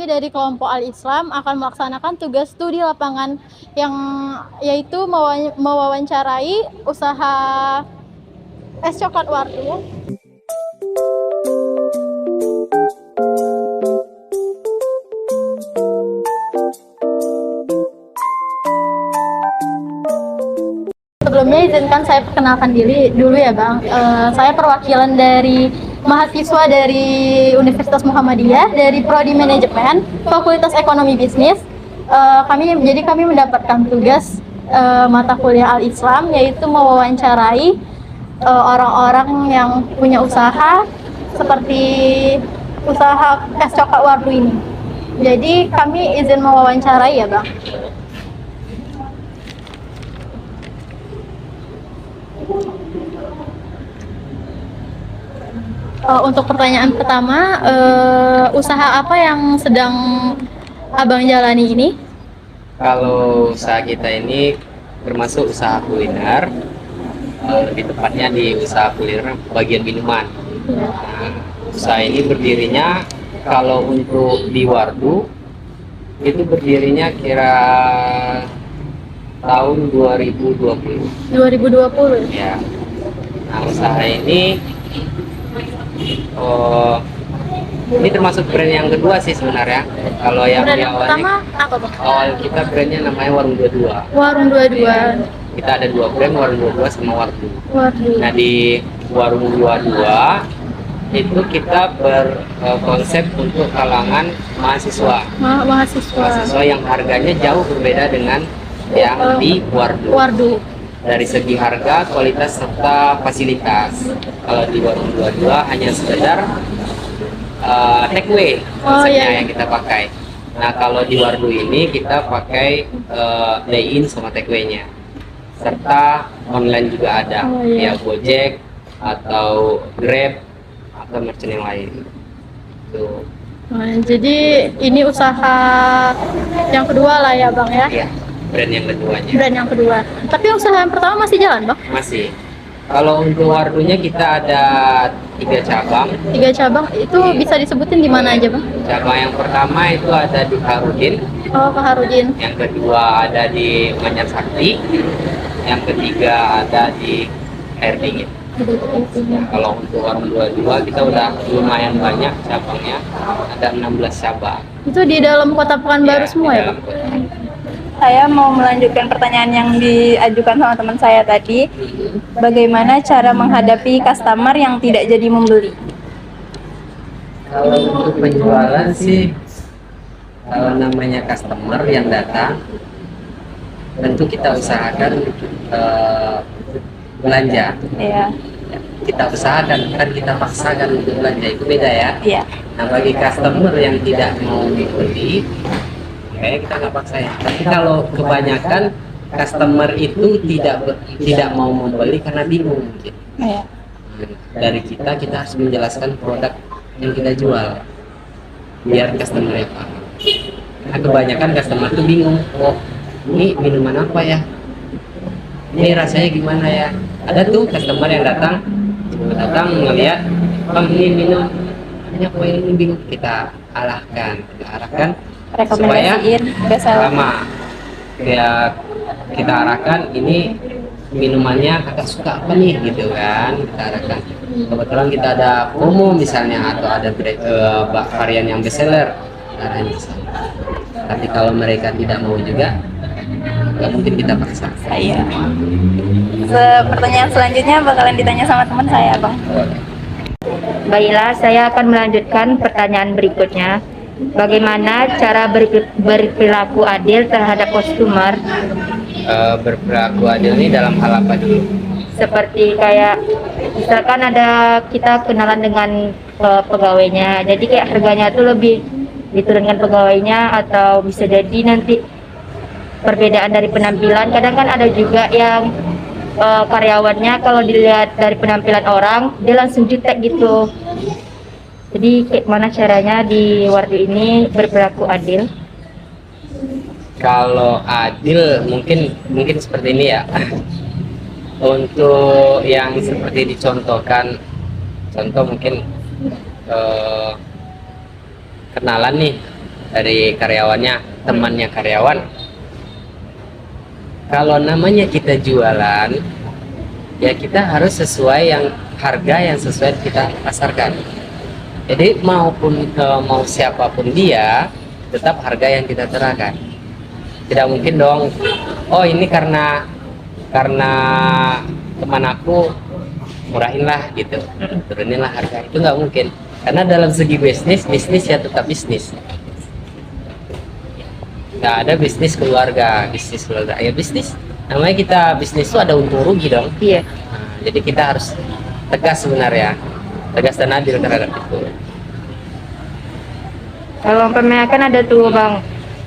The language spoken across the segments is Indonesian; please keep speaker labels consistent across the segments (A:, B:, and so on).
A: kami dari kelompok Al-Islam akan melaksanakan tugas studi lapangan yang yaitu mewawancarai usaha es coklat Wardu. Sebelumnya izinkan saya perkenalkan diri dulu ya Bang. Saya perwakilan dari mahasiswa dari Universitas Muhammadiyah dari Prodi Manajemen Fakultas Ekonomi Bisnis. Kami mendapatkan tugas mata kuliah Al-Islam, yaitu mewawancarai orang-orang yang punya usaha seperti usaha es coklat Wardu ini. Jadi kami izin mewawancarai ya Bang. Untuk pertanyaan pertama, usaha apa yang sedang Abang jalani ini?
B: Kalau usaha kita ini termasuk usaha kuliner, lebih tepatnya di usaha kuliner bagian minuman. Nah, usaha ini berdirinya kalau untuk di Wardu itu berdirinya kira tahun 2020.
A: 2020.
B: Ya. Nah, usaha ini ini termasuk brand yang kedua sih sebenarnya. Kalau yang
A: Brand
B: di
A: yang
B: awalnya,
A: pertama apa Bang?
B: awal kita brandnya namanya Warung 22.
A: Warung 22.
B: Kita ada dua brand, Warung 22 sama Wardu.
A: Wardu.
B: Nah, di Warung 22 itu kita berkonsep untuk kalangan mahasiswa. Mahasiswa yang harganya jauh berbeda dengan yang di Wardu.
A: Wardu.
B: Dari segi harga, kualitas, serta fasilitas. Kalau di Warung 22 hanya sekedar take away konsepnya yang kita pakai. Nah, kalau di Wardu ini kita pakai day in sama take away-nya, serta online juga ada, ya Gojek atau Grab atau merchant yang lain. Tuh.
A: Jadi ini usaha yang kedua lah ya Bang ya?
B: Iya, brand yang keduanya.
A: Brand yang kedua. Tapi usaha yang pertama masih jalan Bang?
B: Masih. Kalau untuk Wardunya kita ada 3 cabang.
A: 3 cabang, itu bisa disebutin di mana aja Bang?
B: Cabang yang pertama itu ada di Harudin.
A: Oh, Pak Harudin.
B: Yang kedua ada di Manyar Sakti. Yang ketiga ada di Air Dingin. Nah, kalau untuk Warung 22 kita udah lumayan banyak cabangnya, ada 16 cabang.
A: Itu di dalam kota Pekanbaru semua ya Bang?
C: Saya mau melanjutkan pertanyaan yang diajukan sama teman saya tadi. Bagaimana cara menghadapi customer yang tidak jadi membeli?
B: Kalau untuk penjualan sih, kalau namanya customer yang datang, tentu kita usahakan belanja.
C: Iya.
B: Kita usahakan, kan kita paksakan untuk belanja, itu beda ya.
C: Iya.
B: Nah, bagi customer yang tidak mau membeli, kayak kita nggak paksain. Tapi kalau kebanyakan customer itu tidak mau membeli karena bingung mungkin.
C: Iya.
B: Dari kita harus menjelaskan produk yang kita jual biar customer paham. Nah, kebanyakan customer tuh bingung, oh ini minuman apa ya, ini rasanya gimana ya. Ada tuh customer yang datang ngeliat, bang ini minum ini apa, ini bingung. Kita arahkan supaya sama ya, kita arahkan ini minumannya kakak suka apa nih gitu kan. Kita arahkan, kebetulan kita ada promo misalnya atau ada varian yang bestseller, arahin ke sana. Tapi kalau mereka tidak mau juga, nggak mungkin kita paksa.
C: Iya. Pertanyaan selanjutnya bakalan ditanya sama teman saya Bang.
D: Baiklah, saya akan melanjutkan pertanyaan berikutnya. Bagaimana cara berperilaku adil terhadap customer?
B: Berperilaku adil ini dalam hal apa dulu?
D: Seperti kayak misalkan ada kita kenalan dengan pegawainya, jadi kayak harganya tuh lebih diturunkan pegawainya, atau bisa jadi nanti perbedaan dari penampilan. Kadang kan ada juga yang karyawannya kalau dilihat dari penampilan orang dia langsung jutek gitu. Jadi kayak mana caranya di Wardu ini berperilaku adil?
B: Kalau adil mungkin seperti ini ya. Untuk yang seperti dicontohkan, contoh mungkin kenalan nih dari karyawannya, temannya karyawan. Kalau namanya kita jualan, ya kita harus sesuai yang harga yang sesuai kita pasarkan. Jadi mau siapapun dia, tetap harga yang kita terapkan. Tidak mungkin dong, oh ini karena teman aku murahin lah gitu, turunin lah harga. Itu nggak mungkin, karena dalam segi bisnis ya tetap bisnis. Nggak ada bisnis keluarga ya bisnis. Namanya kita bisnis itu ada untung rugi dong.
D: Iya.
B: Nah, jadi kita harus tegas sebenarnya, tegas dan adil terhadap itu.
D: Kalau umpamanya kan ada tuh bang,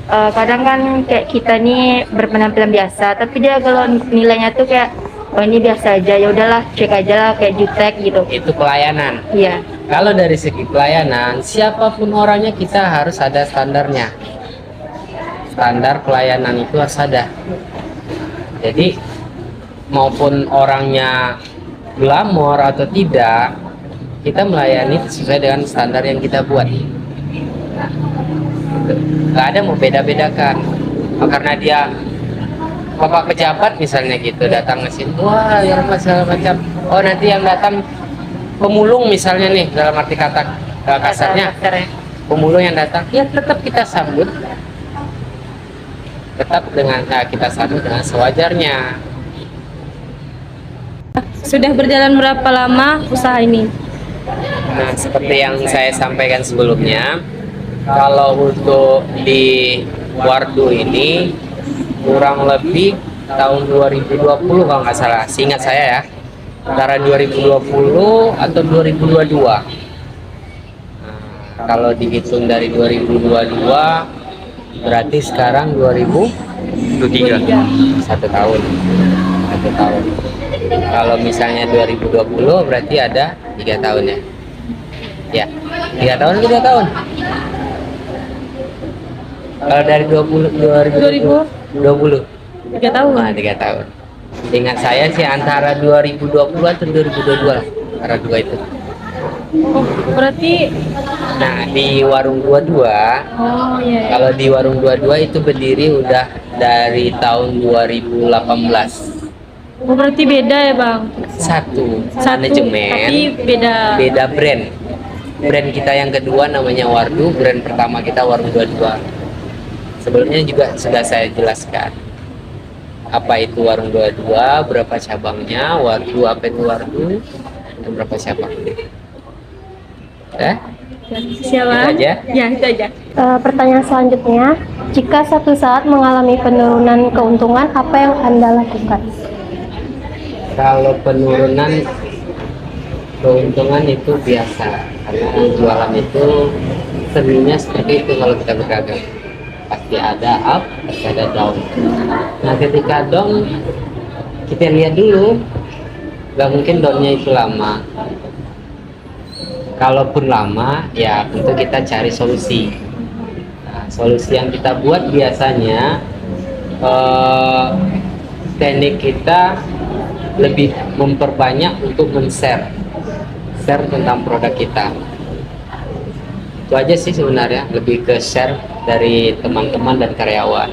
D: kadang kan kayak kita nih berpenampilan biasa, tapi dia kalau nilainya tuh kayak oh ini biasa aja, ya udahlah cek aja lah kayak jutek gitu.
B: Itu pelayanan.
D: Iya.
B: Kalau dari segi pelayanan, siapapun orangnya kita harus ada standarnya. Standar pelayanan itu harus ada. Jadi maupun orangnya glamor atau tidak, kita melayani sesuai dengan standar yang kita buat. Nggak ada mau beda-bedakan. Karena dia bapak pejabat misalnya gitu datang ke sini, wah yang segala macam. Oh nanti yang datang pemulung misalnya nih, dalam arti kata kasarnya pemulung yang datang, ya tetap kita sambut, kita sambut dengan sewajarnya.
C: Sudah berjalan berapa lama usaha ini?
B: Nah, seperti yang saya sampaikan sebelumnya, kalau untuk di Wardu ini kurang lebih tahun 2020 kalau nggak salah, seingat saya ya, antara 2020 atau 2022. Nah, kalau dihitung dari 2022 berarti sekarang 2023, satu tahun. Kalau misalnya 2020 berarti ada 3 tahun ya. Ya, 3 tahun, 3 tahun. Kalau dari 2020
C: 3 tahun.
B: 3 tahun. Ingat saya sih antara 2020 atau 2022 lah, antara dua itu.
C: Oh, berarti
B: Nah, di warung 22,
C: iya.
B: kalau di warung 22 itu berdiri udah dari tahun 2018.
C: Oh, berarti beda ya, Bang?
B: Satu
C: Tapi
B: manajemen, beda brand. Brand kita yang kedua namanya Wardu, brand pertama kita Warung 22. Sebelumnya juga sudah saya jelaskan apa itu Warung 22, berapa cabangnya, Wardu apa itu Wardu, dan berapa cabangnya.
C: Siapa?
B: Itu aja.
C: Ya, itu aja.
A: Pertanyaan selanjutnya, jika suatu saat mengalami penurunan keuntungan, apa yang Anda lakukan?
B: Kalau penurunan keuntungan itu biasa, karena jualan itu seninya seperti itu. Kalau kita berdagang pasti ada up, pasti ada down. Nah ketika down, kita lihat dulu, nggak mungkin downnya itu lama. Kalaupun lama, ya tentu kita cari solusi. Nah, solusi yang kita buat biasanya teknik kita lebih memperbanyak untuk share tentang produk kita. Itu aja sih sebenarnya, lebih ke share dari teman-teman dan karyawan.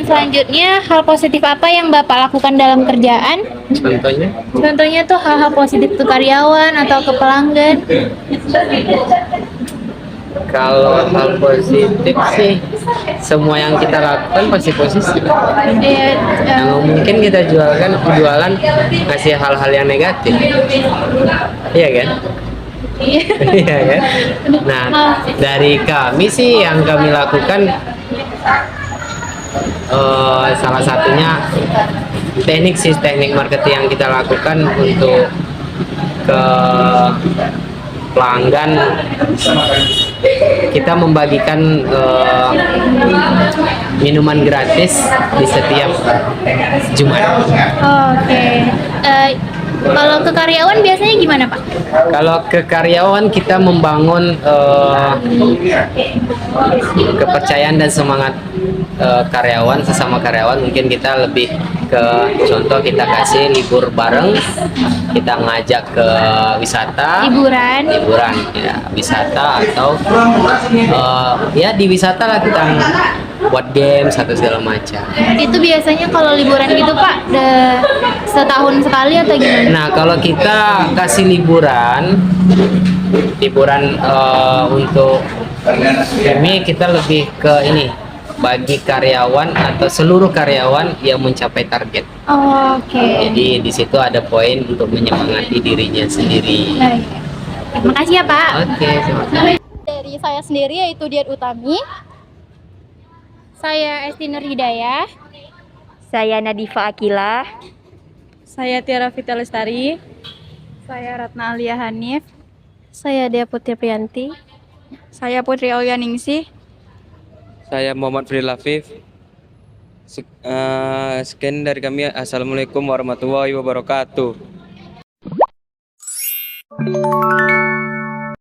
E: Selanjutnya, hal positif apa yang Bapak lakukan dalam kerjaan?
B: Contohnya,
E: Contohnya tuh hal-hal positif ke karyawan atau ke pelanggan.
B: kalau hal positif sih semua yang kita lakukan pasti positif. Nah, mungkin kita jualan ngasih hal-hal yang negatif, iya kan? Iya kan? Nah, dari kami sih yang kami lakukan salah satunya teknik marketing yang kita lakukan untuk ke pelanggan. Kita membagikan minuman gratis di setiap Jumat.
E: Oke. Kalau ke karyawan biasanya gimana, Pak?
B: Kalau ke karyawan kita membangun kepercayaan dan semangat karyawan, sesama karyawan. Mungkin kita lebih ke contoh kita kasih libur bareng, kita ngajak ke wisata,
E: Liburan.
B: ya wisata atau ya di wisata lah kita buat game satu segala macam.
E: Itu biasanya kalau liburan gitu Pak, setahun sekali atau gimana?
B: Nah kalau kita kasih liburan untuk ini kita lebih ke ini bagi karyawan atau seluruh karyawan yang mencapai target.
E: Oke.
B: Jadi di situ ada poin untuk menyemangati dirinya sendiri.
E: Baik. Terima kasih ya Pak.
B: Oke, sama-sama.
A: Dari saya sendiri yaitu Dian Utami.
E: Saya Esti Nur Hidayah.
D: Saya Nadifa Akila.
C: Saya Tiara Vita Lestari. Saya Ratna Alia Hanif.
A: Saya Dea Putri Priyanti.
C: Saya Putri Aulia Ningsih.
F: Saya Muhammad Fadil Afif. Sekian dari kami. Assalamualaikum warahmatullahi wabarakatuh.